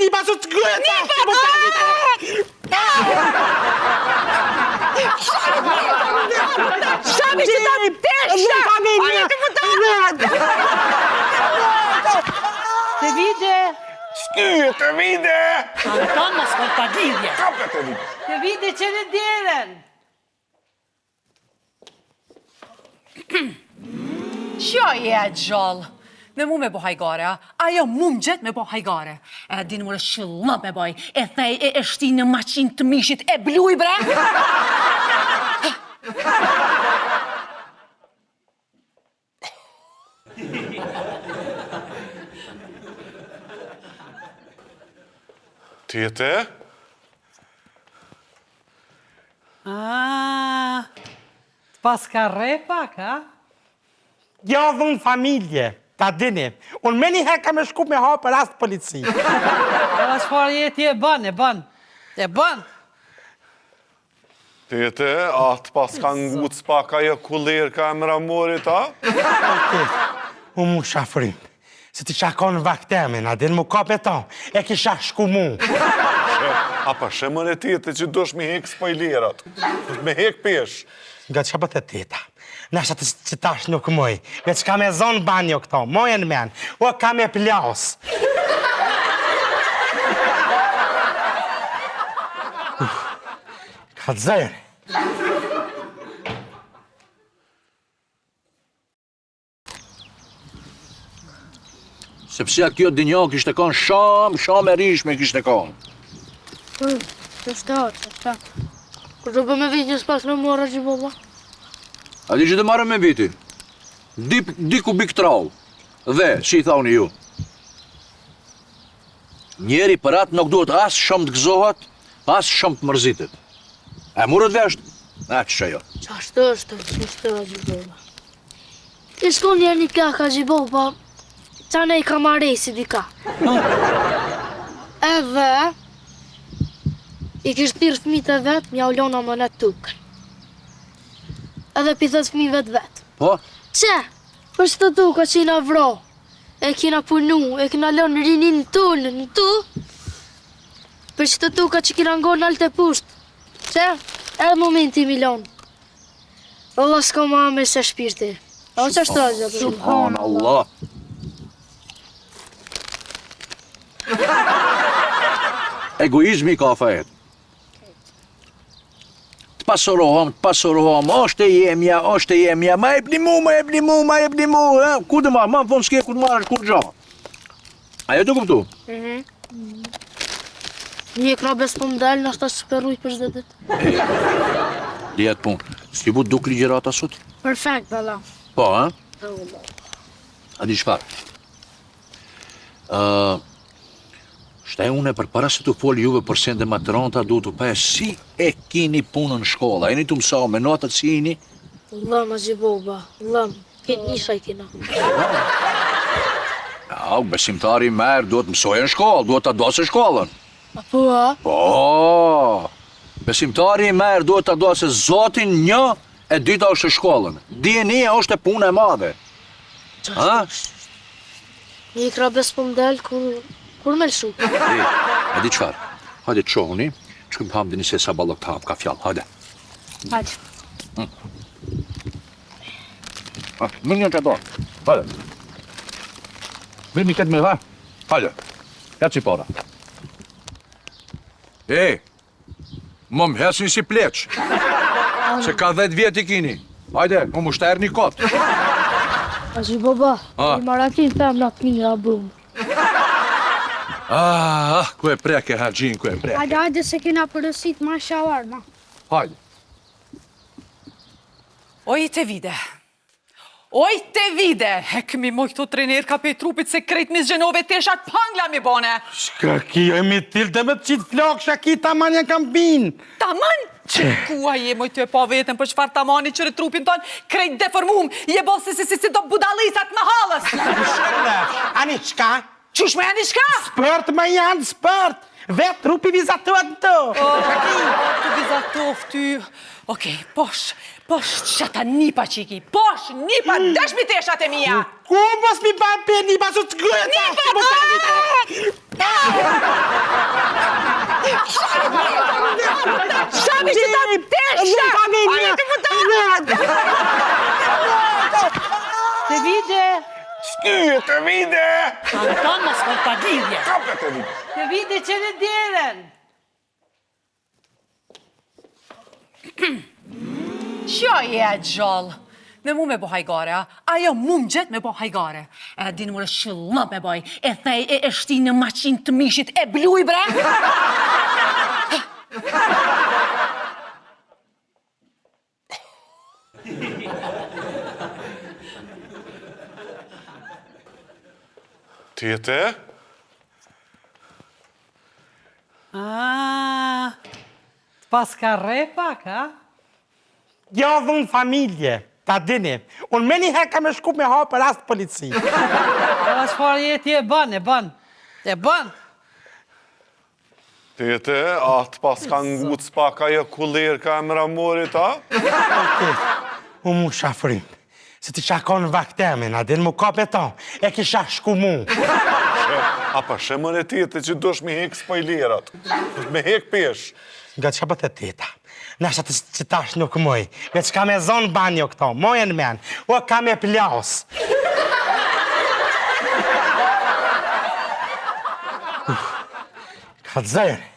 një basu të gëta! Shami që ta peshta! Aje të mëtatë! Të vide! Shky, të vide! Anton mos për të lidhje! Kapë të vide! Të vide që në djeren! Qo je gjallë? Me mu me bo hajgare, a? Ajo mu më gjithë me bo hajgare. E dinë mërë shëllë me boj, e thej e shti në maqin të mishit e bluj, bre! Tjete? Pas ka repak, a? Ja dhunë familje, ta dini. Unë me një herë ka me shku me ha për rast polici. E vas farë jeti e ban. E ban. Tete, atë pas ka ngutë s'pak ajo kulir ka emra morit, a? Unë mu shafrim. Se ti shakon vaktemin, a din mu ka beton. E kisha shku mu. A pa shemër e tete që dosh me hek spajlerat. Me hek pesh. Nga që ka bëtë teta. Nështë të që tash nuk muj. Veç ka me zonë banjo këto. Mojen men. O ka me plas. Ka të zërë. Sepse kjo dinjo kishte kon shumë e rishme kishte kon. Të shta. Kur të bë me vitë një s'pas në mora që boba? A di që të marrë me viti? Di kubik trau. Dhe, që i thauni ju? Njeri për atë nuk duhet as shumë të gëzohet, as shumë të mërzitit. E murët vesht? A që jo. Qashtë është, që boba. Ti shkon njerë një plaka që boba, qa ne i kamaresi dika. Edhe, i kishtë tirë fëmit e vetë, mja ullona më në tukën. Edhe pithet fëmive të vetë. Po? Që? Për që të tuka që i na vro, e kina punu, e kina lënë rinin në tu, për që të tuka që kina ngonë alë të pusht. Që? Edhe momenti milon. Allah s'ka ma me se shpirti. A që është të gjë? Subhanallah. Egoizmi ka fajet. Të pasurohom, është e jemja, ma e bli mu, ku të ma në fund s'ke ku të marrë, ku të gjo. Ajo të kuptu? Një krabes po më dalë, nështë ashtë shperuj për shde dit. Lijet pun, s'ki bu duk ligjerata sot? Perfekt, bala. Po, ha? A di shfar? Shtaj une për para se të fol juve për sende materanta, du të pa si e kini punën në shkolla. E një të mësa me notët si jini? Lëm, a gjiboba, lëm. Këtë nisha i kina. Ja, besimtari merë, duhet mësoj në shkollë, duhet të dosë shkollën. Apo, a? Po, besimtari merë, duhet të dosë zotin një e dyta është shkollën. Dijenia është e punë e madhe. Ha? Një krabes po më dalë, kur me lëshu? E di qfarë? Hajde të shohuni, që këmë ham dini se sa balok të hapë ka fjallë, hajde. Hajde. Mirë një që do, hajde. Mirë mi këtë me dha, hajde. Ja që i para. Më më hesin si pleq. Se ka 10 vjet i kini. Hajde, më më shterë një kotë. A gjiboba, i maratin them në të mira bumë. Ku e preke, Hargjin, ku e preke. Hajde se kena përësit ma shawarma. Hajde. Oj të vide, e këmi moj këto trener ka pe trupit se krejt mis gjenove teshat pangla mi bone. Shka ki, oj mi til të me të qitë flok, shaki taman janë kam bin. Taman? Që kua je moj të e pa vetën për çfar tamani qëre trupin ton krejt deformum, je bo si do budalisat me halës. Ani qka? Qush me janë i shka? Spërt me janë, spërt. Vetë trupi vizatohet në të. Të vizatof ty. Okej, posh qata nipa qiki, posh nipa dëshmi teshat e mija. Ku mos mi pa pe nipa su të gëta? Nipa! Një familje! Të vide! Shky, të vide! Anton mos për pagidhje! Kape të vide! Të vide që në djeren! Qo je gjallë? Në mu me bo hajgare, a? Ajo mu më gjithë me bo hajgare. E dinë mërë shëllë me boj, e thej e shti në maqin të mishit e bluj, bre! Tjete? Pas ka repak, a? Jo dhun familje, ta dini. Unë me një herë kam e shku me ha për rast polici. Edhe çfarë jeti e bën, e bën. E bën. Tjete, atë pas ka nguc pak ajo kullir ka emra morit, a? Unë mu shafrim. Se ti shakon vaktemin, a din mu kapeton. E kisha shku mu. Apa, shemër e tjete që dosh me hek spajlerat. Me hek pesh. Nga që bëtë e teta. Nashta që tash nuk muj. Veç ka me zonë banjo këto, mojen men. O ka me plas. Ka të zërë.